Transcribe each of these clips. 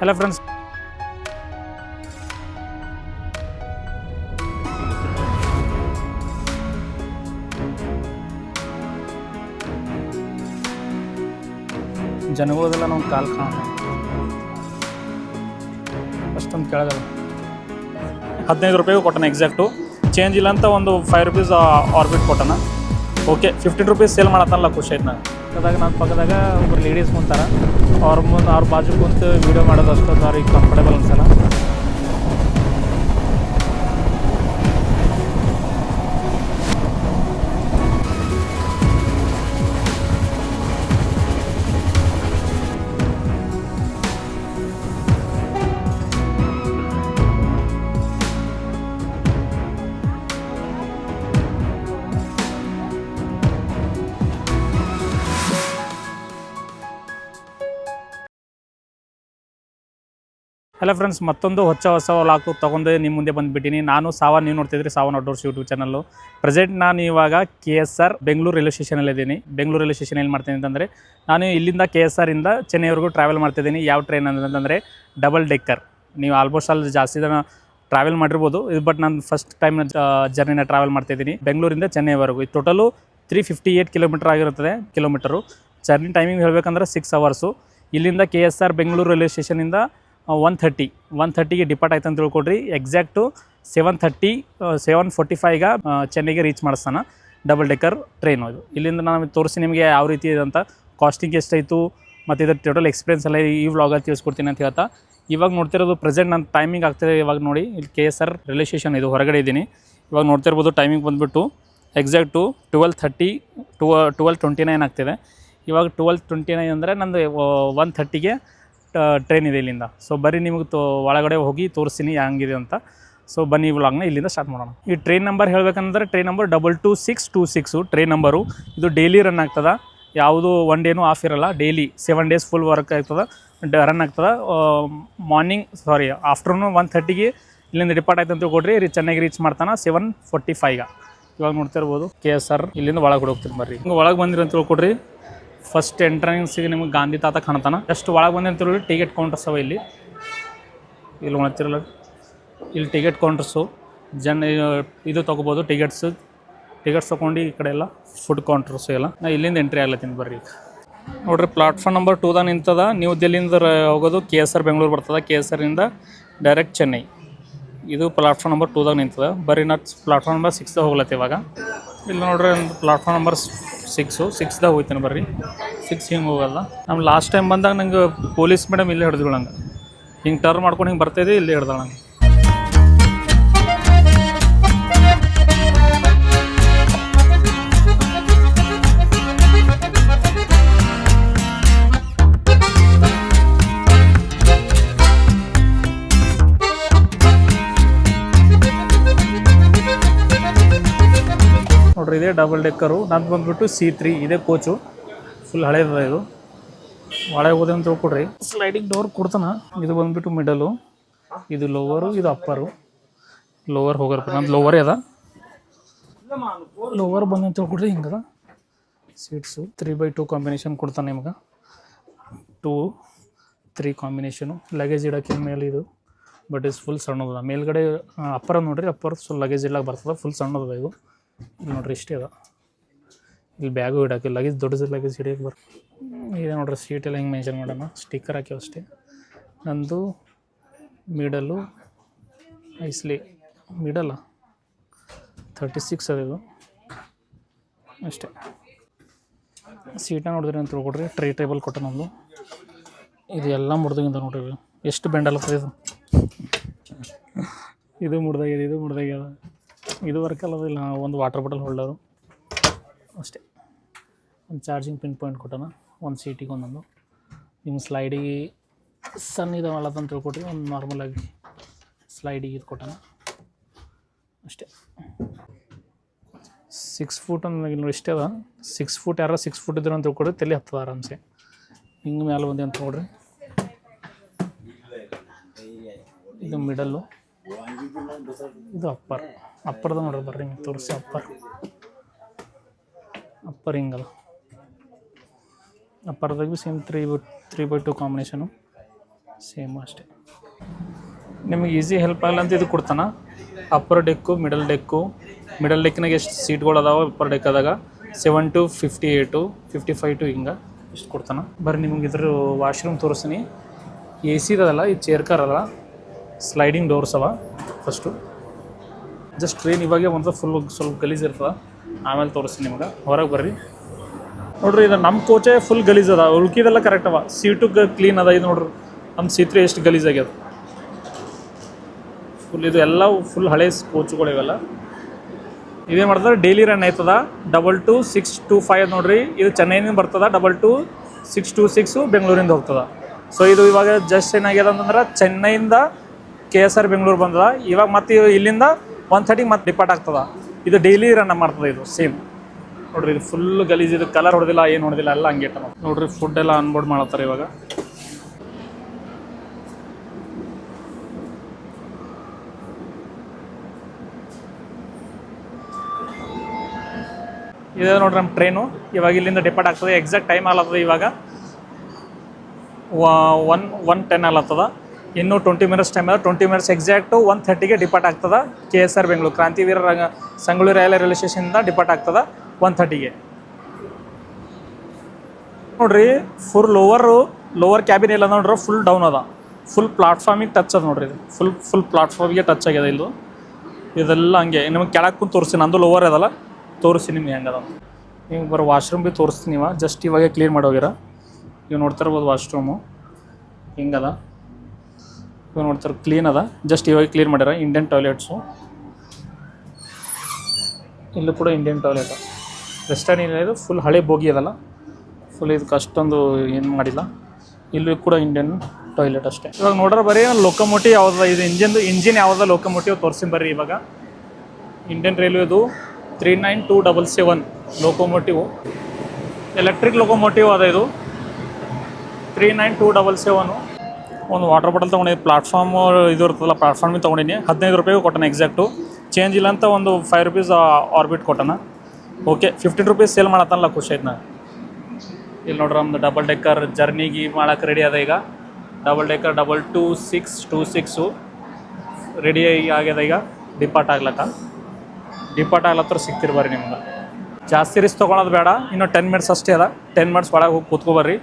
Hello friends, ಜನಗಳದೆಲ್ಲ ನಾವು ಕಾಲು ಕಾಣ ಅಷ್ಟೊಂದು ಕೆಳಗಲ್ಲ. 15 ರೂಪಾಯಿಗೂ ಕೊಟ್ಟನ ಎಕ್ಸಾಕ್ಟು, ಚೇಂಜ್ ಇಲ್ಲ ಅಂತ ಒಂದು 5 ರೂಪೀಸ್ ಆರ್ಬಿಟ್ ಕೊಟ್ಟನ. ಓಕೆ, 15 ರೂಪೀಸ್ ಸೇಲ್ ಮಾಡತ್ತಲ್ಲ, ಖುಷಿ ಆಯ್ತು ನಾನು. ಪಕ್ಕದಾಗ ನನ್ನ ಪಕ್ಕದಾಗ ಒಬ್ಬರು ಲೇಡೀಸ್ ಕುಂತಾರ, ಅವ್ರ ಬಾಜು ಕುಂತು ವೀಡಿಯೋ ಮಾಡೋದು ಅಷ್ಟೊಂದು ಅವ್ರಿಗೆ ಕಂಫರ್ಟೇಬಲ್ ಅನ್ಸಲ್ಲ. ಹಲೋ ಫ್ರೆಂಡ್ಸ್, ಮತ್ತೊಂದು ಹೊಸ ವ್ಲಾಗ್ ತೊಗೊಂಡು ನಿಮ್ಮ ಮುಂದೆ ಬಂದುಬಿಟ್ಟಿನಿ. ನಾನು ನೀವು ನೋಡ್ತಿದ್ರಿ Savan outdoors YouTube channel. Present ನಾನು ಇವಾಗ KSR ಬೆಂಗಳೂರು ರೈಲ್ವೆ ಸ್ಟೇಷನಲ್ಲಿದ್ದೀನಿ. ಬೆಂಗಳೂರು ರೈಲ್ವೆ ಸ್ಟೇಷನ್ ಏನು ಮಾಡ್ತೀನಿ ಅಂತಂದರೆ, ನಾನು ಇಲ್ಲಿಂದ KSR ಇಂದ ಚೆನ್ನೈವರೆಗೂ ಟ್ರಾವೆಲ್ ಮಾಡ್ತಿದ್ದೀನಿ. ಯಾವ ಟ್ರೈನ್ ಅಂತಂದರೆ ಡಬಲ್ ಡೆಕ್ಕರ್. ನೀವು ಆಲ್ಮೋಸ್ಟ್ ಅಲ್ಲಿ ಜಾಸ್ತಿ ಜನ ಟ್ರಾವೆಲ್ ಮಾಡಿರ್ಬೋದು, ಬಟ್ ನಾನು ಫಸ್ಟ್ ಟೈಮ್ ಜರ್ನಿನ ಟ್ರಾವೆಲ್ ಮಾಡ್ತಿದ್ದೀನಿ ಬೆಂಗಳೂರಿಂದ ಚೆನ್ನೈವರೆಗೂ. ಇದು ಟೋಟಲು 358 ಕಿಲೋಮೀಟರ್ ಆಗಿರುತ್ತದೆ. ಜರ್ನಿ ಟೈಮಿಂಗ್ ಹೇಳಬೇಕಂದ್ರೆ 6 ಅವರ್ಸು. ಇಲ್ಲಿಂದ KSR ಬೆಂಗಳೂರು ರೈಲ್ವೆ ಸ್ಟೇಷನಿಂದ 1:30ಗೆ ಡಿಪಾರ್ಟ್ ಆಯ್ತು ಅಂತ ತಿಳ್ಕೊಡ್ರಿ. ಎಕ್ಸಾಕ್ಟು 7:45ಗೆ ಚೆನ್ನೈಗೆ ರೀಚ್ ಮಾಡಿಸ್ತಾನೆ ಡಬಲ್ ಡೆಕ್ಕರ್ ಟ್ರೈನು. ಇದು ಇಲ್ಲಿಂದ ನಾನು ತೋರಿಸಿ ನಿಮಗೆ ಯಾವ ರೀತಿ ಇದೆ ಅಂತ, ಕಾಸ್ಟಿಂಗ್ ಎಷ್ಟಾಯಿತು ಮತ್ತು ಇದರ ಟೋಟಲ್ ಎಕ್ಸ್ಪೀರಿಯನ್ಸ್ ಎಲ್ಲ ಈ ವ್ಲಾಗಲ್ಲಿ ತಿಳಿಸ್ಕೊಡ್ತೀನಿ ಅಂತ ಹೇಳ್ತಾ, ಇವಾಗ ನೋಡ್ತಿರೋದು ಪ್ರೆಸೆಂಟ್ ನನ್ನ ಟೈಮಿಂಗ್ ಆಗ್ತಿದೆ. ಇವಾಗ ನೋಡಿ, ಇಲ್ಲಿ KSR ರೈಲ್ವೆ ಸ್ಟೇಷನ್ ಇದು ಹೊರಗಡೆ ಇದ್ದೀನಿ. ಇವಾಗ ನೋಡ್ತಿರ್ಬೋದು ಟೈಮಿಂಗ್ ಬಂದುಬಿಟ್ಟು ಎಕ್ಸಾಕ್ಟು 12:29 ಆಗ್ತಿದೆ. ಇವಾಗ 12:29 ಅಂದರೆ ನಂದು 1:30ಗೆ ಟ್ರೈನ್ ಇದೆ ಇಲ್ಲಿಂದ. ಸೊ ಬರೀ ನಿಮಗೆ ಒಳಗಡೆ ಹೋಗಿ ತೋರಿಸ್ತೀನಿ ಹೆಂಗಿದೆ ಅಂತ. ಸೊ ಬನ್ನಿ ವ್ಲಾಗ್ನ ಇಲ್ಲಿಂದ ಸ್ಟಾರ್ಟ್ ಮಾಡೋಣ. ಈ ಟ್ರೈನ್ ನಂಬರ್ ಹೇಳಬೇಕಂದ್ರೆ ಟ್ರೈನ್ ನಂಬರ್ 22626 ಟ್ರೈನ್ ನಂಬರು. ಇದು ಡೈಲಿ ರನ್ ಆಗ್ತದೆ, ಯಾವುದು ಒನ್ ಡೇನೂ ಆಫ್ ಇರೋಲ್ಲ. ಡೈಲಿ 7 ಡೇಸ್ ಫುಲ್ ವರ್ಕ್ ಆಗ್ತದೆ, ರನ್ ಆಗ್ತದೆ. ಆಫ್ಟರ್ನೂನ್ 1:30ಗೆ ಇಲ್ಲಿಂದ ಡಿಪಾರ್ಟ್ ಆಯ್ತು ಅಂತ ಕೊಡ್ರಿ, ಚೆನ್ನೈಗೆ ರೀಚ್ ಮಾಡ್ತಾನೆ 7:45ಗೆ. ಇವಾಗ ನೋಡ್ತಿರ್ಬೋದು KSR ಇಲ್ಲಿಂದ ಒಳಗೆ ಹೋಗ್ತೀನಿ. ಬರ್ರಿ, ಹಿಂಗೆ ಒಳಗೆ ಬಂದಿರಿ ಅಂತ ತಿಳ್ಕೊಡ್ರಿ. ಫಸ್ಟ್ ಎಂಟ್ರೆನ್ಸಿಗೆ ನಿಮಗೆ ಗಾಂಧಿ ತಾತ ಕಾಣ್ತಾನೆ. ಜಸ್ಟ್ ಒಳಗೆ ಬಂದು ಅಂತ ಹೇಳಿ ಟಿಕೆಟ್ ಕೌಂಟರ್ಸ್ ಅವ ಇಲ್ಲಿ ನೋಡ್ತಿರಲ್ಲ. ಇಲ್ಲಿ ಟಿಕೆಟ್ ಕೌಂಟರ್ಸು ಇದು ತೊಗೋಬೋದು. ಟಿಕೆಟ್ಸ್ ತೊಗೊಂಡು ಈ ಕಡೆ ಎಲ್ಲ ಫುಡ್ ಕೌಂಟರ್ಸು ಎಲ್ಲ. ನಾ ಇಲ್ಲಿಂದ ಎಂಟ್ರಿ ಆಗ್ಲತ್ತೀನಿ. ಬರ್ರಿ ನೋಡಿರಿ, ಪ್ಲಾಟ್ಫಾರ್ಮ್ ನಂಬರ್ 2ದಾಗ ನಿಂತದ. ನ್ಯೂ ದಿಲ್ಲಿಂದ ಹೋಗೋದು KSR ಬೆಂಗಳೂರು ಬರ್ತದೆ. KSRನಿಂದ ಡೈರೆಕ್ಟ್ ಚೆನ್ನೈ. ಇದು ಪ್ಲಾಟ್ಫಾರ್ಮ್ ನಂಬರ್ 2ದಾಗ ನಿಂತದ. ಬರ್ರಿ, ನಾ ಪ್ಲಾಟ್ಫಾರ್ಮ್ ನಂಬರ್ 6ದಾಗ ಹೋಗ್ಲತ್ತಿ ಇವಾಗ. ಇಲ್ಲಿ ನೋಡ್ರಿ, ಒಂದು ಪ್ಲಾಟ್ಫಾರ್ಮ್ ನಂಬರ್ 6ದಾಗ ಹೋಗ್ತೀನಿ. ಬರ್ರಿ, 6 ಹಿಂಗೆ ಹೋಗಲ್ಲ. ನಮ್ಮ ಲಾಸ್ಟ್ ಟೈಮ್ ಬಂದಾಗ ನಂಗೆ ಪೊಲೀಸ್ ಮೇಡಮ್ ಇಲ್ಲೇ ಹಿಡಿದ್ರು. ನಂಗೆ ಹಿಂಗೆ ಟರ್ನ್ ಮಾಡ್ಕೊಂಡು ಹಿಂಗೆ ಬರ್ತಾಯಿದ್ದೆ, ಇಲ್ಲೇ ಹಿಡ್ದಾಳ ನಂಗೆ. ನೋಡ್ರಿ, ಇದೇ ಡಬಲ್ ಡೆಕ್ಕರು. ನಂದು ಬಂದುಬಿಟ್ಟು C3. ಇದೇ ಕೋಚು, ಫುಲ್ ಹಳೇದ. ಇದು ಒಳಗೆ ಹೋದೆ ಅಂತ ತಿಳ್ಕೊಡ್ರಿ. ಸ್ಲೈಡಿಂಗ್ ಡೋರ್ ಕೊಡ್ತಾನೆ. ಇದು ಬಂದುಬಿಟ್ಟು ಮಿಡಲು, ಇದು ಲೋವರು, ಇದು ಅಪ್ಪರು. ಲೋವರ್ ಹೋಗೋರು ನಂದು ಲೋವರೇ ಅದ. ಲೋವರ್ ಬಂದು ಅಂತ ತಿಳ್ಕೊಡ್ರಿ. ಹಿಂಗದ ಸೀಟ್ಸು. 3/2 ಕಾಂಬಿನೇಷನ್ ಕೊಡ್ತಾನೆ ನಿಮ್ಗೆ. 2-3 ಕಾಂಬಿನೇಷನು. ಲಗೇಜ್ ಇಡೋಕ್ಕೆ ಮೇಲೆ ಇದು, ಬಟ್ ಇದು ಫುಲ್ ಸಣ್ಣದ. ಮೇಲ್ಗಡೆ ಅಪ್ಪರ ನೋಡ್ರಿ, ಅಪ್ಪರ್ ಫುಲ್ ಲಗೇಜ್ ಇಡಕ್ಕೆ ಬರ್ತದೆ. ಫುಲ್ ಸಣ್ಣದ ಇದು. ಇಲ್ಲಿ ನೋಡ್ರಿ, ಇಷ್ಟೇ ಅದ. ಇಲ್ಲಿ ಬ್ಯಾಗು ಇಡೋಕೆ, ಲಗೇಜ್ ದೊಡ್ಡದು ಲಗೇಜ್ ಹಿಡಿಯೋಕೆ ಇದೆ ನೋಡ್ರಿ. ಸೀಟ್ ಎಲ್ಲ ಹಿಂಗೆ ಮೇಂಟೈನ್ ಮಾಡೋಣ. ಸ್ಟಿಕ್ಕರ್ ಹಾಕಿ ಅಷ್ಟೇ. ನಂದು ಮಿಡಲ್ಲು ಐಸ್ಲಿ ಮಿಡಲ್ಲ 36 ಅದು ಅಷ್ಟೇ. ಸೀಟನ್ನ ನೋಡಿದ್ರಿ ಅಂತ ತಿಳ್ಕೊಡ್ರಿ. ಟ್ರೇ ಟೇಬಲ್ ಕೊಟ್ಟ ನಮ್ಮದು. ಇದು ಎಲ್ಲ ಮುರಿದಾಗಿಂದ ನೋಡ್ರಿ. ಎಷ್ಟು ಬೆಂಡಲ್ಲ ಇದು. ಇದು ಮುರಿದಾಗ್ಯದ. ಇದು ವರ್ಕಲ್ಲ. ಇಲ್ಲ, ಒಂದು ವಾಟರ್ ಬಾಟಲ್ ಹೋಲ್ಡರು ಅಷ್ಟೇ. ಒಂದು ಚಾರ್ಜಿಂಗ್ ಪಿನ್ ಪಾಯಿಂಟ್ ಕೊಟ್ಟನ. ಒಂದು ಸೀಟಿಗೆ ಒಂದೊಂದು. ನಿಮ್ಮ ಸ್ಲೈಡಿಗೆ ಸಣ್ಣ ಇದಾವಲ್ಲ ಅಂತ ತಿಳ್ಕೊಟ್ರಿ. ಒಂದು ನಾರ್ಮಲಾಗಿ ಸ್ಲೈಡಿಗೆ ಇದು ಕೊಟ್ಟನ ಅಷ್ಟೇ. 6 ಫೂಟ್ ಅಂದ್ರೆ ಇಲ್ಲಿ ಇಷ್ಟೇ ಅದ. 6 ಫೂಟ್ ಯಾರು 6 ಫೂಟ್ ಇದ್ರು ಅಂತ ತಿಳ್ಕೊಡ್ರಿ, ತಲೆ ಹತ್ತದ ಆರಾಮ್ಸೆ. ಹಿಂಗೆ ಮೇಲೆ ಬಂದೆ ಅಂತ ನೋಡ್ರಿ. ಇದು ಮಿಡಲ್ಲು, ಇದು ಅಪ್ಪರ್ದ ನೋಡ್ರಿ. ಬರ್ರಿ, ಹಿಂಗೆ ತೋರಿಸಿ. ಅಪ್ಪರ್ ಹಿಂಗದ. ಅಪ್ಪರ್ದಾಗ ಭೀ ಸೇಮ್ 3/2 ಕಾಂಬಿನೇಷನು. ಸೇಮ್ ಅಷ್ಟೇ. ನಿಮಗೆ ಈಸಿ ಹೆಲ್ಪ್ ಆಗಲ್ಲ ಅಂತ ಇದು ಕೊಡ್ತಾನ. ಅಪ್ಪರ್ ಡೆಕ್ಕು, ಮಿಡಲ್ ಡೆಕ್ನಾಗ ಎಷ್ಟು ಸೀಟ್ಗಳು ಅದಾವೆ ಅಪ್ಪರ್ ಡೆಕ್ಕದಾಗ 7 to 58, 55 ಹಿಂಗೆ ಇಷ್ಟು ಕೊಡ್ತಾನೆ. ಬರ್ರಿ ನಿಮ್ಗೆ ಇದ್ರ ವಾಶ್ರೂಮ್ ತೋರಿಸ್ತೀನಿ. ಎ ಸಿದಲ್ಲ, ಈ ಚೇರ್ ಕಾರ್ ಅಲ್ಲ, ಸ್ಲೈಡಿಂಗ್ ಡೋರ್ಸ್ ಅವ. ಫಸ್ಟು ಜಸ್ಟ್ ಟ್ರೈನ್ ಇವಾಗೆ ಒಂದು ಸ್ವಲ್ಪ ಗಲೀಜು ಇರ್ತದೆ, ಆಮೇಲೆ ತೋರಿಸ್ತೀನಿ ನಿಮ್ಗೆ. ಹೊರಗೆ ಬರ್ರಿ ನೋಡ್ರಿ. ಇದು ನಮ್ಮ ಕೋಚೆ ಫುಲ್ ಗಲೀಜ್ ಅದ, ಉಳ್ಕಿದೆಲ್ಲ ಕರೆಕ್ಟ್ ಅವ. ಸೀಟು ಕ್ಲೀನ್ ಅದ. ಇದು ನೋಡ್ರಿ ನಮ್ಮ ಸೀತ್ರೆ ಎಷ್ಟು ಗಲೀಜ್ ಆಗ್ಯದ ಫುಲ್. ಇದು ಎಲ್ಲ ಫುಲ್ ಹಳೆ ಕೋಚುಗಳು ಇವೆಲ್ಲ. ಇದೇನು ಮಾಡ್ತಾರೆ, ಡೈಲಿ ರನ್ ಆಯ್ತದ 22625 ನೋಡ್ರಿ. ಇದು ಚೆನ್ನೈನಿಂದ ಬರ್ತದ. 22626 ಬೆಂಗಳೂರಿಂದ ಹೋಗ್ತದ. ಸೊ ಇದು ಇವಾಗ ಜಸ್ಟ್ ಏನಾಗ್ಯದ ಅಂತಂದ್ರೆ ಚೆನ್ನೈಯಿಂದ KSR ಬೆಂಗಳೂರು ಬಂದದ. ಇವಾಗ ಮತ್ತೆ ಇಲ್ಲಿಂದ 130 ಮತ್ತೆ ಡಿಪಾರ್ಟ್ ಆಗ್ತದ. ಇದು ಡೈಲಿ ರನ್ ಮಾಡ್ತದೆ. ಇದು ಸೇಮ್ ನೋಡ್ರಿ. ಇದು ಫುಲ್ ಗಲೀಜ್. ಇದು ಕಲರ್ ಹೊಡೆದಿಲ್ಲ, ಏನು ಹೊಡೆದಿಲ್ಲ, ಎಲ್ಲ ಹಂಗೆ ನೋಡ್ರಿ. ಫುಡ್ ಎಲ್ಲ ಅನ್ಬೋರ್ಡ್ ಮಾಡತ್ತಾರೆ ಇವಾಗ. ಇದೆ ನೋಡ್ರಿ ನಮ್ಮ ಟ್ರೈನು. ಇವಾಗ ಇಲ್ಲಿಂದ ಡಿಪಾರ್ಟ್ ಆಗ್ತದೆ. ಎಕ್ಸಾಕ್ಟ್ ಟೈಮ್ ಆಗ್ಲತ್ತದ ಇವಾಗ 1:10 ಆಗ್ಲತ್ತದ. ಇನ್ನೂ 20 ಮಿನಿಟ್ಸ್ ಟೈಮ್ ಅದ. 20 ಮಿನಿಟ್ಸ್ ಎಕ್ಸಾಕ್ಟು 1:30ಗೆ ಡಿಪಾರ್ಟ್ ಆಗ್ತದೆ. KSR ಬೆಂಗಳೂರು ಕ್ರಾಂತಿವೀರ ಸಂಗೊಳ್ಳಿ ರಾಯಲ ರೈಲ್ವೆ ಸ್ಟೇಷನಿಂದ ಡಿಪಾರ್ಟ್ ಆಗ್ತದೆ 1:30ಗೆ. ನೋಡ್ರಿ ಫುಲ್ ಲೋವರ್ ಕ್ಯಾಬಿನ್ ಇಲ್ಲ ನೋಡ್ರಿ, ಫುಲ್ ಡೌನ್ ಅದ. ಫುಲ್ ಪ್ಲಾಟ್ಫಾರ್ಮಿಗೆ ಟಚ್ ಅದ ನೋಡ್ರಿ. ಇದು ಫುಲ್ ಪ್ಲಾಟ್ಫಾರ್ಮಿಗೆ ಟಚ್ ಆಗ್ಯದ. ಇದು ಇದೆಲ್ಲ ಹಂಗೆ ನಿಮಗೆ ಕೆಳಗೆ ಕುಂತು ತೋರಿಸಿ. ನಂದು ಲೋವರ್ ಅದಲ್ಲ, ತೋರಿಸಿ ನಿಮ್ಗೆ ಹೆಂಗದ. ಈಗ ಬರೋ ವಾಶ್ರೂಮ್ ಭೀ ತೋರಿಸ್ತೀನಿ. ನೀವು ಜಸ್ಟ್ ಇವಾಗೆ ಕ್ಲೀನ್ ಮಾಡೋಗಿರ. ಇವು ನೋಡ್ತಾ ಇರ್ಬೋದು ವಾಶ್ರೂಮು ಹಿಂಗದ. ಇವಾಗ ನೋಡ್ತಾರೆ ಕ್ಲೀನ್ ಅದ. ಜಸ್ಟ್ ಇವಾಗ ಕ್ಲೀನ್ ಮಾಡ್ಯಾರ. Indian toilets. ಇಲ್ಲೂ ಕೂಡ ಇಂಡಿಯನ್ ಟಾಯ್ಲೆಟ್. ವೆಸ್ಟರ್ನ್ ಏನಿಲ್ಲ, ಇದು ಫುಲ್ ಹಳೆ ಬೋಗಿ ಅದಲ್ಲ, ಫುಲ್ ಇದಕ್ಕೆ ಅಷ್ಟೊಂದು ಏನು ಮಾಡಿಲ್ಲ. ಇಲ್ಲೂ ಕೂಡ ಇಂಡಿಯನ್ ಟಾಯ್ಲೆಟ್ ಅಷ್ಟೇ. ಇವಾಗ ನೋಡ್ರೆ ಬರೀ ಲೋಕೋಮೋಟಿವ್ ಯಾವ್ದು, ಇದು ಇಂಜಿನ್ ಯಾವುದ ಲೋಕೋಮೋಟಿವ್ ತೋರಿಸಿ ಬರ್ರಿ. ಇವಾಗ ಇಂಡಿಯನ್ ರೈಲ್ವೆದು 39277 ಲೋಕೋಮೋಟಿವ್, ಎಲೆಕ್ಟ್ರಿಕ್ ಲೋಕೋಮೋಟಿವ್ ಅದ. ಇದು 39277. ಒಂದು ವಾಟರ್ ಬಾಟಲ್ ತೊಗೊಂಡಿನಿ. ಪ್ಲಾಟ್ಫಾರ್ಮ್ ಇದು ಇರ್ತದಲ್ಲ, ಪ್ಲಾಟ್ಫಾರ್ಮಿಗೆ ತೊಗೊಂಡಿನಿ. 15 ರೂಪಾಯಿಗೆ ಕೊಟ್ಟನ. ಎಕ್ಸಾಕ್ಟು ಚೇಂಜ್ ಇಲ್ಲ ಅಂತ ಒಂದು 5 ರೂಪೀಸ್ ಆರ್ಬಿಟ್ ಕೊಟ್ಟನ. ಓಕೆ 15 ರೂಪೀಸ್ ಸೇಲ್ ಮಾಡತ್ತಲ್ಲ, ಖುಷಿ ಆಯ್ತು ನಾ. ಇಲ್ಲಿ ನೋಡ್ರಿ ನಮ್ದು ಡಬಲ್ ಡೆಕ್ಕರ್ ಜರ್ನಿಗೆ ಮಾಡೋಕೆ ರೆಡಿ ಅದ. ಈಗ ಡಬಲ್ ಡೆಕ್ಕರ್ 22626 ರೆಡಿ ಆಗ್ಯದ. ಈಗ ಡಿಪಾರ್ಟ್ ಆಗ್ಲತ್ರ ಸಿಗ್ತಿರ್ಬರ್ರಿ ನಿಮ್ಗೆ. ಜಾಸ್ತಿ ರಿಸ್ಕ್ ತೊಗೊಳೋದು ಬೇಡ. ಇನ್ನು 10 ಮಿನಿಟ್ಸ್ ಅಷ್ಟೇ ಅದ. 10 ಮಿನಿಟ್ಸ್ ಒಳಗೆ ಹೋಗಿ ಕೂತ್ಕೊಬರ್ರಿ.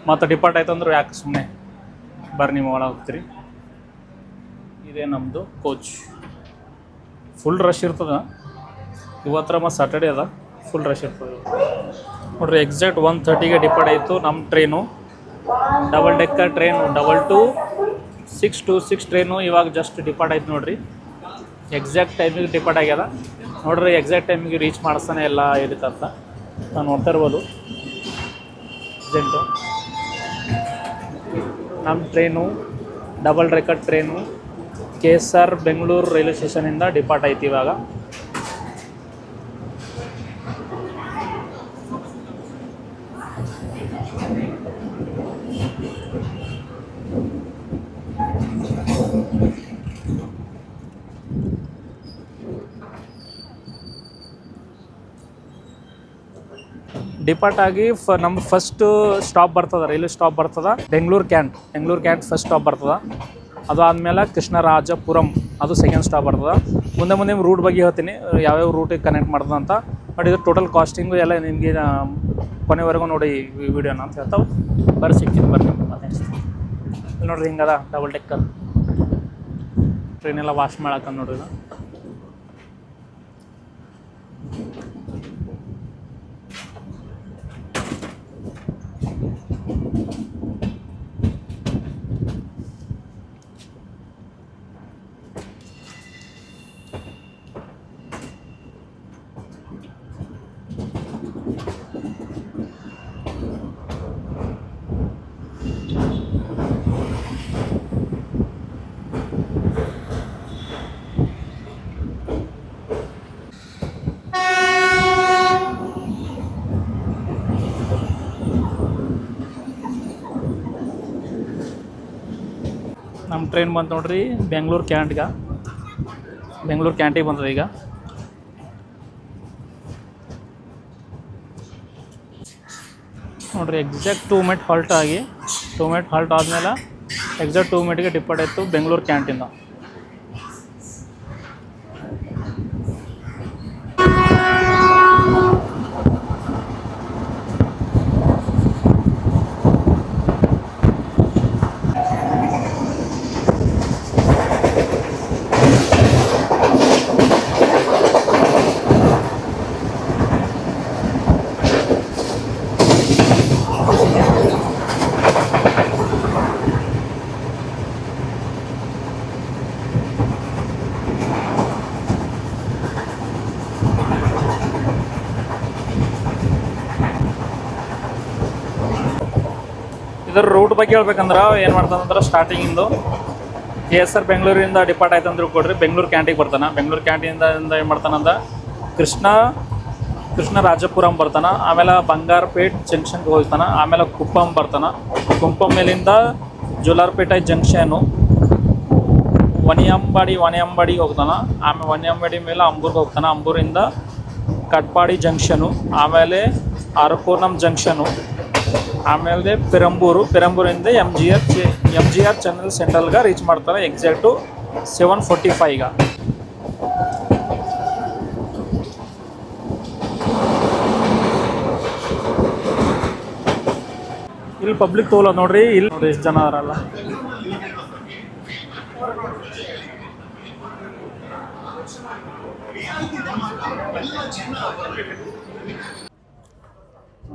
ಮತ್ತು ಡಿಪಾರ್ಟ್ ಆಯ್ತು ಅಂದ್ರೆ ಯಾಕೆ ಸುಮ್ಮನೆ ಬರ್ರಿ, ನೀವು ಒಳಗೆ ಹೋಗ್ತೀರಿ. ಇದೇ ನಮ್ಮದು ಕೋಚ್. ಫುಲ್ ರಶ್ ಇರ್ತದೆ. ಇವತ್ತರ ಮತ್ತು ಸ್ಯಾಟರ್ಡೇ ಅದ, ಫುಲ್ ರಶ್ ಇರ್ತದೆ ನೋಡ್ರಿ. ಎಕ್ಸಾಕ್ಟ್ 1:30ಗೆ ಡಿಪಾರ್ಟ್ ಆಯಿತು ನಮ್ಮ train. Double decker train 22626 train ಇವಾಗ ಜಸ್ಟ್ ಡಿಪಾರ್ಟ್ ಆಯ್ತು ನೋಡ್ರಿ. ಎಕ್ಸಾಕ್ಟ್ ಟೈಮಿಗೆ ಡಿಪಾರ್ಟ್ ಆಗ್ಯದ ನೋಡ್ರಿ. ಎಕ್ಸಾಕ್ಟ್ ಟೈಮಿಗೆ ರೀಚ್ ಮಾಡಿಸ್ತಾನೆ ಎಲ್ಲ ಇರುತ್ತಂತ ನಾನು ನೋಡ್ತಾ ಇರ್ಬೋದು. ಅರ್ಜೆಂಟು ನಮ್ಮ train double decker train KSR Bengaluru railway ಸ್ಟೇಷನಿಂದ ಡಿಪಾರ್ಟ್ ಆಯ್ತು ಇವಾಗ. ಡಿಪಾರ್ಟ್ ಆಗಿ ನಮ್ಮ ಫಸ್ಟ್ ಸ್ಟಾಪ್ ಬರ್ತದೆ, ರೈಲ್ವೆ ಸ್ಟಾಪ್ ಬರ್ತದೆ ಬೆಂಗಳೂರು ಕ್ಯಾಂಟ್ ಫಸ್ಟ್ ಸ್ಟಾಪ್ ಬರ್ತದೆ. ಅದು ಆದಮೇಲೆ ಕೃಷ್ಣರಾಜಪುರಂ ಅದು ಸೆಕೆಂಡ್ ಸ್ಟಾಪ್ ಬರ್ತದೆ. ಮುಂದೆ ರೂಟ್ ಬಗ್ಗೆ ಹೇಳ್ತೀನಿ, ಯಾವ್ಯಾವ ರೂಟಿಗೆ ಕನೆಕ್ಟ್ ಮಾಡ್ತದೆ ಅಂತ. ಬಟ್ ಇದು ಟೋಟಲ್ ಕಾಸ್ಟಿಂಗು ಎಲ್ಲ ನಿಮಗೆ ಕೊನೆವರೆಗೂ ನೋಡಿ ಈ ವಿಡಿಯೋನ ಅಂತ ಹೇಳ್ತಾವೆ. ಸಿಗ್ತೀನಿ ಬರ್ರಿ. ಮತ್ತೆ ನೋಡ್ರಿ ಹಿಂಗದ ಡಬಲ್ ಡೆಕ್ಕರ್ ಟ್ರೈನೆಲ್ಲ ವಾಶ್ ಮಾಡಕ್ಕೆ ನೋಡ್ರಿ. ನಮ್ಮ ಟ್ರೈನ್ ಬಂತು ನೋಡ್ರಿ ಬೆಂಗಳೂರು ಕ್ಯಾಂಟಿಗೆ ಬಂತದೆ ಈಗ. ನೋಡ್ರಿ ಎಕ್ಸಾಕ್ಟ್ 2 ಮಿನಿಟ್ ಹಾಲ್ಟ್ ಆಗಿ 2 ಮಿನಿಟ್ ಹಾಲ್ಟ್ ಆದಮೇಲೆ ಎಕ್ಸಾಕ್ಟ್ 2 ಮಿನಿಟ್ಗೆ ಡಿಪಾರ್ಟ್ ಆಯಿತು ಬೆಂಗಳೂರು ಕ್ಯಾಂಟೀನ್. ಇದರ ರೂಟ್ ಬಗ್ಗೆ ಹೇಳ್ಬೇಕಂದ್ರೆ ಏನು ಮಾಡ್ತಾನಂದ್ರೆ ಸ್ಟಾರ್ಟಿಂಗಿಂದು KSR ಬೆಂಗಳೂರಿಂದ ಡಿಪಾರ್ಟ್ ಆಯ್ತು ಅಂದ್ರೆ ಕೊಡ್ರಿ ಬೆಂಗಳೂರು ಕ್ಯಾಂಟಿಗೆ ಬರ್ತಾನೆ. ಬೆಂಗಳೂರು ಕ್ಯಾಂಟೀನಿಂದ ಏನು ಮಾಡ್ತಾನಂದ ಕೃಷ್ಣ ರಾಜಪುರಂ ಬರ್ತಾನೆ. ಆಮೇಲೆ ಬಂಗಾರಪೇಟ್ ಜಂಕ್ಷನ್ಗೆ ಹೋಗ್ತಾನೆ. ಆಮೇಲೆ ಕುಪ್ಪಂ ಬರ್ತಾನೆ. ಕುಪ್ಪಂ ಮೇಲಿಂದ ಜೋಲಾರ್ಪೇಟೆ ಜಂಕ್ಷನು ವನಿಯಂಬಾಡಿಗೆ ಹೋಗ್ತಾನೆ. ಆಮೇಲೆ ವನಿಯಂಬಾಡಿ ಮೇಲೆ ಅಂಬೂರ್ಗೆ ಹೋಗ್ತಾನೆ. ಅಂಬೂರಿಂದ ಕಟ್ಪಾಡಿ ಜಂಕ್ಷನು, ಆಮೇಲೆ ಅರಕೋನಂ ಜಂಕ್ಷನು, ಆಮೇಲೆ ಪೆರಂಬೂರಿಂದ MGR ಚಾನಲ್ ಸೆಂಟ್ರಲ್ಗೆ ರೀಚ್ ಮಾಡ್ತಾರೆ ಎಕ್ಸಾಕ್ಟು 7:45ಗೆ. ಇಲ್ಲಿ ಪಬ್ಲಿಕ್ ತೋಲ ನೋಡ್ರಿ, ಇಲ್ಲಿ ನೋಡಿ ಎಷ್ಟು ಜನ ಅದರಲ್ಲ.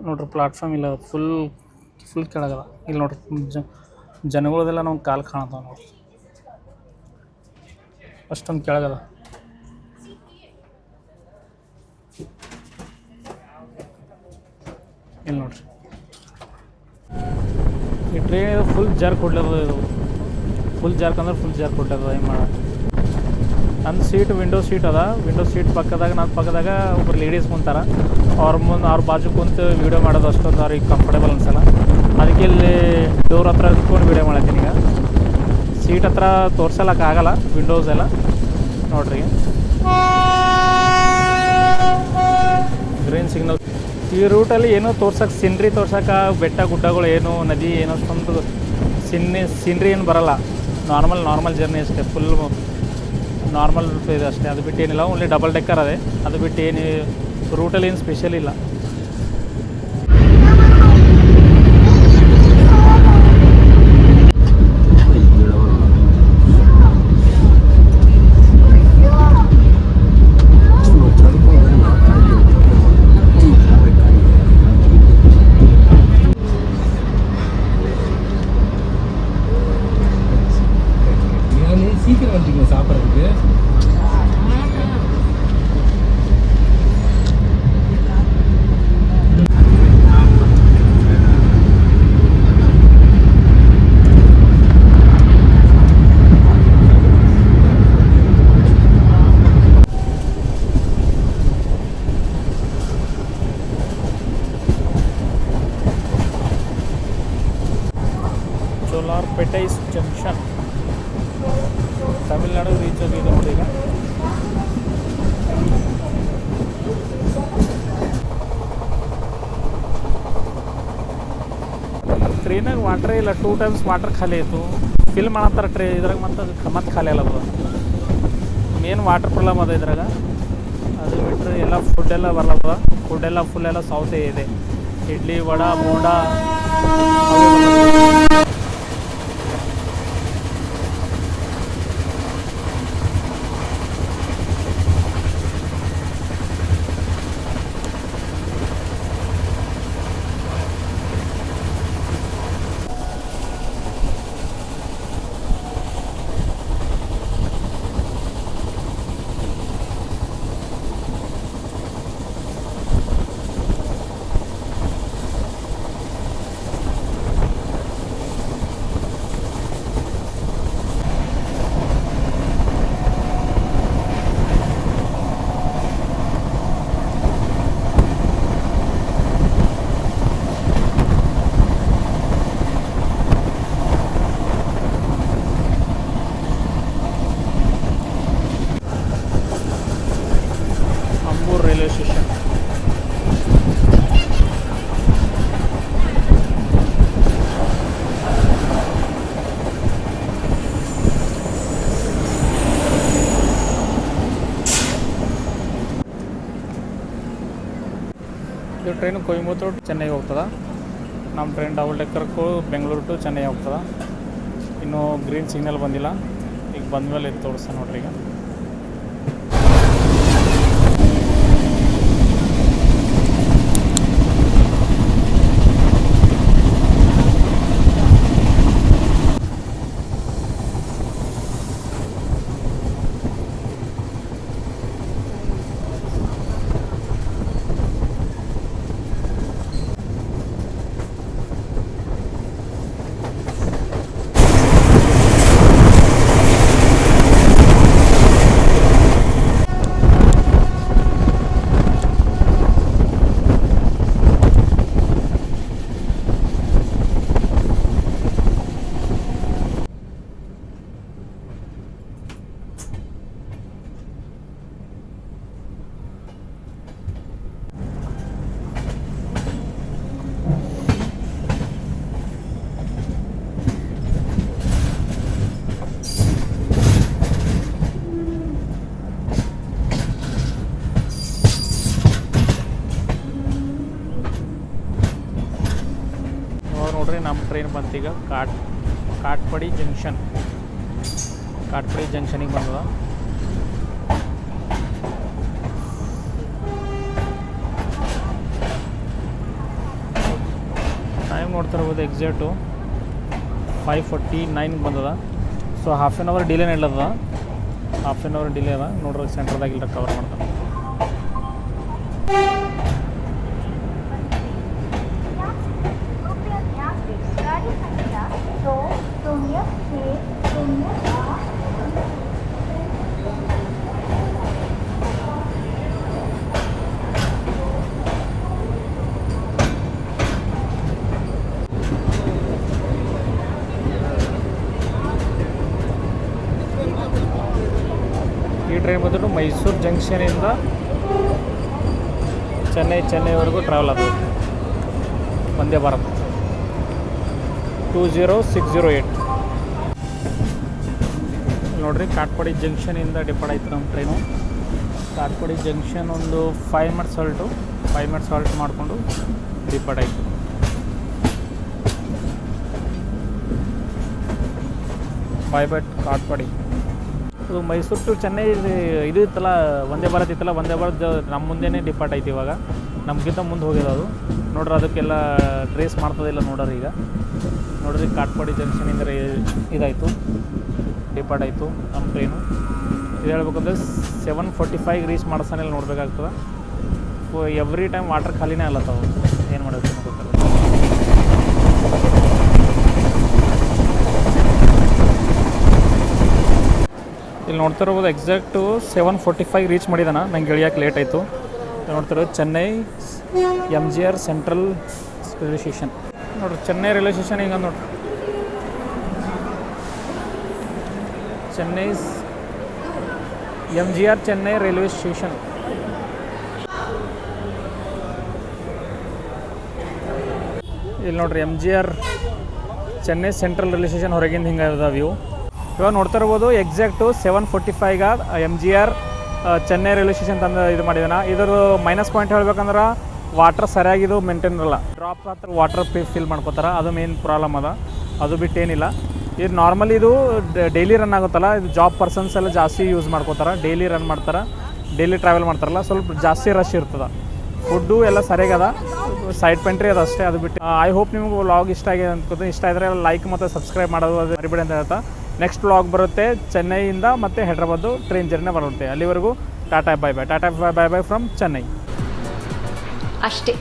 ನೋಡ್ರಿ ಪ್ಲಾಟ್ಫಾರ್ಮ್ ಇಲ್ಲ, ಫುಲ್ ಕೆಳಗದ. ಇಲ್ಲಿ ನೋಡ್ರಿ ಜನಗಳದೆಲ್ಲ ನಮ್ಗೆ ಕಾಲು ಕಾಣತಾವ ನೋಡ್ರಿ, ಅಷ್ಟೊಂದು ಕೆಳಗದ. ಇಲ್ಲಿ ನೋಡ್ರಿ ಈ ಟ್ರೈನ್ ಫುಲ್ ಜಾರ್ ಕೊಡ್ಲದ. ಇದು ಫುಲ್ ಜಾರ್ಕ್ ಅಂದ್ರೆ ಫುಲ್ ಜಾರ್ ಕೊಡ್ಲದ. ಏನು ಮಾಡ, ನನ್ನ ಸೀಟ್ ವಿಂಡೋ ಸೀಟ್ ಅದ. ವಿಂಡೋ ಸೀಟ್ ನನ್ನ ಪಕ್ಕದಾಗ ಒಬ್ರು ಲೇಡೀಸ್ ಕುಂತಾರ. ಅವ್ರ ಬಾಜು ಕುಂತು ವೀಡಿಯೋ ಮಾಡೋದು ಅಷ್ಟೊಂದು ಅವ್ರಿಗೆ ಕಂಫರ್ಟೇಬಲ್ ಅನ್ಸಲ್ಲ. ಅದಕ್ಕೆ ಇಲ್ಲಿ ಡೋರ್ ಹತ್ರ ನಿಂತ್ಕೊಂಡು ವೀಡಿಯೋ ಮಾಡತ್ತೀನಿ. ಈಗ ಸೀಟ್ ಹತ್ರ ತೋರ್ಸೋಕ್ಕಾಗಲ್ಲ ವಿಂಡೋಸ್ ಎಲ್ಲ ನೋಡ್ರಿ. Green signal. ಈ ರೂಟಲ್ಲಿ ಏನೋ ಸೀನ್ರಿ ತೋರ್ಸೋಕೆ ಬೆಟ್ಟ ಗುಡ್ಡಗಳು ಏನು ನದಿ ಏನೋ ಅಷ್ಟೊಂದು ಸೀನ್ರಿ ಏನು ಬರಲ್ಲ. ನಾರ್ಮಲ್ ಜರ್ನಿ ಅಷ್ಟೇ, ಫುಲ್ ನಾರ್ಮಲ್ ರೂಟ್ ಇದೆ ಅಷ್ಟೇ. ಅದು ಬಿಟ್ಟು ಏನಿಲ್ಲ, ಓನ್ಲಿ ಡಬಲ್ ಡೆಕ್ಕರ್ ಅದೇ. ಅದು ಬಿಟ್ಟು ಏನು ರೂಟಲ್ಲಿ ಏನು ಸ್ಪೆಷಲ್ ಇಲ್ಲ. சீக்கிரம் வந்துட்டீங்க சாப்பிட்றதுக்கு. ಜೋಲಾರ್ಪೇಟೆ ಜಂಕ್ಷನ್ ತಮಿಳ್ನಾಡು ರೀಚ್ ಆಗಿದೆ ನೋಡಿ. ಈಗ ಟ್ರೈನಾಗ ವಾಟ್ರೇ ಇಲ್ಲ. 2 ಟೈಮ್ಸ್ ವಾಟರ್ ಖಾಲಿ ಆಯಿತು. ಫಿಲ್ ಮಾಡತ್ತಾರೆ ಇದ್ರಾಗ, ಮತ್ತೆ ಖಾಲಿ ಅಲ್ಲ. ಅದು ಮೇನ್ ವಾಟರ್ ಪ್ರಾಬ್ಲಮ್ ಅದ ಇದ್ರಾಗ. ಅದು ಬಿಟ್ಟರೆ ಎಲ್ಲ ಫುಡ್ಡೆಲ್ಲ ಬರಲ್ಲ. ಫುಡ್ಡೆಲ್ಲ ಫುಲ್ಲೆಲ್ಲ ಸೌತೆ ಇದೆ. ಇಡ್ಲಿ, ವಡಾ, ಬೋಂಡಾ ಟ್ರೈನು ಕೊಯಂಬತ್ತೂರು ಚೆನ್ನೈಗೆ ಹೋಗ್ತದೆ. ನಮ್ಮ ಟ್ರೈನ್ ಡಬಲ್ ಡೆಕ್ಕರ್ಗೂ ಬೆಂಗಳೂರು ಟು ಚೆನ್ನೈ ಹೋಗ್ತದೆ. ಇನ್ನೂ ಗ್ರೀನ್ ಸಿಗ್ನಲ್ ಬಂದಿಲ್ಲ, ಈಗ ಬಂದಮೇಲೆ ಇದು ತೋರಿಸ್ತಾ ನೋಡ್ರಿ. ಈಗ ನೋಡ್ರಿ ನಮ್ಮ ಟ್ರೈನ್ ಬಂತೀಗ ಕಾಟ್ಪಡಿ ಜಂಕ್ಷನಿಗೆ ಬಂದದ. ಟೈಮ್ ನೋಡ್ತಾ ಇರ್ಬೋದು ಎಕ್ಸಾಕ್ಟು 5:49 ಬಂದದ. So half an hour delay ಇಲ್ಲದ, ಹಾಫ್ ಆನ್ ಅವರ್ ಡಿಲೇ ಅದ ನೋಡ್ರಿ. ಸೆಂಟ್ರದಾಗ ಇಲ್ಲ ಕವರ್ ಮಾಡ್ತಾನೆ. ಈ ಟ್ರೈನ್ ಬಂದ್ಬಿಟ್ಟು ಮೈಸೂರು ಜಂಕ್ಷನಿಂದ ಚೆನ್ನೈವರೆಗೂ ಟ್ರಾವೆಲ್ ಆಗ್ತದೆ. ವಂದೇ ಭಾರತ್ 20608 ನೋಡಿರಿ. ಕಾಟ್ಪಡಿ ಜಂಕ್ಷನಿಂದ ಡಿಪಾರ್ಟ್ ಆಯ್ತು ನಮ್ಮ ಟ್ರೈನು. ಕಾಟ್ಪಡಿ ಜಂಕ್ಷನ್ ಒಂದು 5 ಮಿನಿಟ್ಸ್ ಹಾಲ್ಟ್ ಮಾಡಿಕೊಂಡು ಡಿಪಾರ್ಟ್ ಆಯಿತು. ಬೈ ಕಾಟ್ಪಡಿ. ಇದು ಮೈಸೂರು ಟು ಚೆನ್ನೈ ಇದು ಇತ್ತಲ್ಲ, ವಂದೇ ಭಾರತ್ ಇತ್ತಲ್ಲ, ವಂದೇ ಭಾರತ್ ನಮ್ಮ ಮುಂದೆನೇ ಡಿಪಾರ್ಟ್ ಐತಿ. ಇವಾಗ ನಮಗಿಂತ ಮುಂದೆ ಹೋಗಿದೆ ಅದು. ನೋಡ್ರಿ ಅದಕ್ಕೆಲ್ಲ ಟ್ರೇಸ್ ಮಾಡ್ತದಿಲ್ಲ ನೋಡ್ರಿ. ಈಗ ನೋಡ್ರಿ ಕಾಟ್ಪಡಿ ಜಂಕ್ಷನಿಂದ ಇದಾಯಿತು, ಡಿಪಾರ್ಟ್ ಆಯಿತು ನಮ್ಮ ಟ್ರೈನು. ಇದು ಹೇಳ್ಬೇಕಂದ್ರೆ 7:45 ರೀಚ್ ಮಾಡಿಸ್ತಾನೆಲ್ಲ ನೋಡಬೇಕಾಗ್ತದೆ. ಎವ್ರಿ ಟೈಮ್ ವಾಟರ್ ಖಾಲಿನೇ ಅಲ್ಲತ್ತವು, ಏನು ಮಾಡೋದು ಗೊತ್ತಲ್ಲ. ಇಲ್ಲಿ ನೋಡ್ತಿರ್ಬೋದು ಎಕ್ಸಾಕ್ಟು 7:45 ರೀಚ್ ಮಾಡಿದಾನ. ನಂಗೆ ಇಳಿಯೋಕೆ ಲೇಟ್ ಆಯಿತು. ನೋಡ್ತಿರೋದು Chennai MGR central railway station. ನೋಡ್ರಿ ಚೆನ್ನೈ ರೈಲ್ವೆ ಸ್ಟೇಷನ್ ಹಿಂಗೆ ನೋಡ್ರಿ. Chennai MGR Chennai railway station. ಇಲ್ಲಿ ನೋಡ್ರಿ MGR Chennai central railway station ಹೊರಗಿಂದ ಹಿಂಗೆ ಅದ ವ್ಯೂ. ಇವಾಗ ನೋಡ್ತಾ ಇರ್ಬೋದು exact 7:45 MGR Chennai railway station ತಂದು ಇದು ಮಾಡಿದಾನ. ಇದ್ರ ಮೈನಸ್ ಪಾಯಿಂಟ್ ಹೇಳ್ಬೇಕಂದ್ರೆ ವಾಟರ್ ಸರಿಯಾಗಿದು ಮೇಂಟೈನ್ ಇರಲ್ಲ. ಡ್ರಾಪ್ ಹತ್ರ ವಾಟರ್ ಫಿಲ್ ಮಾಡ್ಕೋತಾರೆ, ಅದು ಮೇನ್ ಪ್ರಾಬ್ಲಮ್ ಅದ. ಅದು ಬಿಟ್ಟು ಏನಿಲ್ಲ. ಇದು ನಾರ್ಮಲಿ ಇದು ಡೈಲಿ ರನ್ ಆಗುತ್ತಲ್ಲ, ಇದು ಜಾಬ್ ಪರ್ಸನ್ಸ್ ಎಲ್ಲ ಜಾಸ್ತಿ ಯೂಸ್ ಮಾಡ್ಕೋತಾರೆ. ಡೈಲಿ ರನ್ ಮಾಡ್ತಾರೆ, ಡೈಲಿ ಟ್ರಾವೆಲ್ ಮಾಡ್ತಾರಲ್ಲ, ಸ್ವಲ್ಪ ಜಾಸ್ತಿ ರಶ್ ಇರ್ತದೆ. ಫುಡ್ಡು ಎಲ್ಲ ಸರಿಯಾಗದ, ಸೈಡ್ ಪೆಂಟ್ರಿ ಅದು ಅಷ್ಟೇ. ಅದು ಬಿಟ್ಟು ಐ ಹೋಪ್ ನಿಮಗೆ ವ್ಲಾಗ್ ಇಷ್ಟ ಆಗಿದೆ ಅನ್ಕೋತೀನಿ. ಇಷ್ಟ ಆದರೆ ಲೈಕ್ ಮತ್ತು ಸಬ್ಸ್ಕ್ರೈಬ್ ಮಾಡೋದು ಅದು ಮರಿಬೇಡಿ ಅಂತ ಹೇಳ್ತಾ, ನೆಕ್ಸ್ಟ್ ವ್ಲಾಗ್ ಬರುತ್ತೆ ಚೆನ್ನೈಯಿಂದ ಮತ್ತು ಹೈದ್ರಾಬಾದು ಟ್ರೈನ್ ಜರ್ನಿ ಬರುತ್ತೆ. ಅಲ್ಲಿವರೆಗೂ tata bye bye from Chennai ಅಷ್ಟೇ.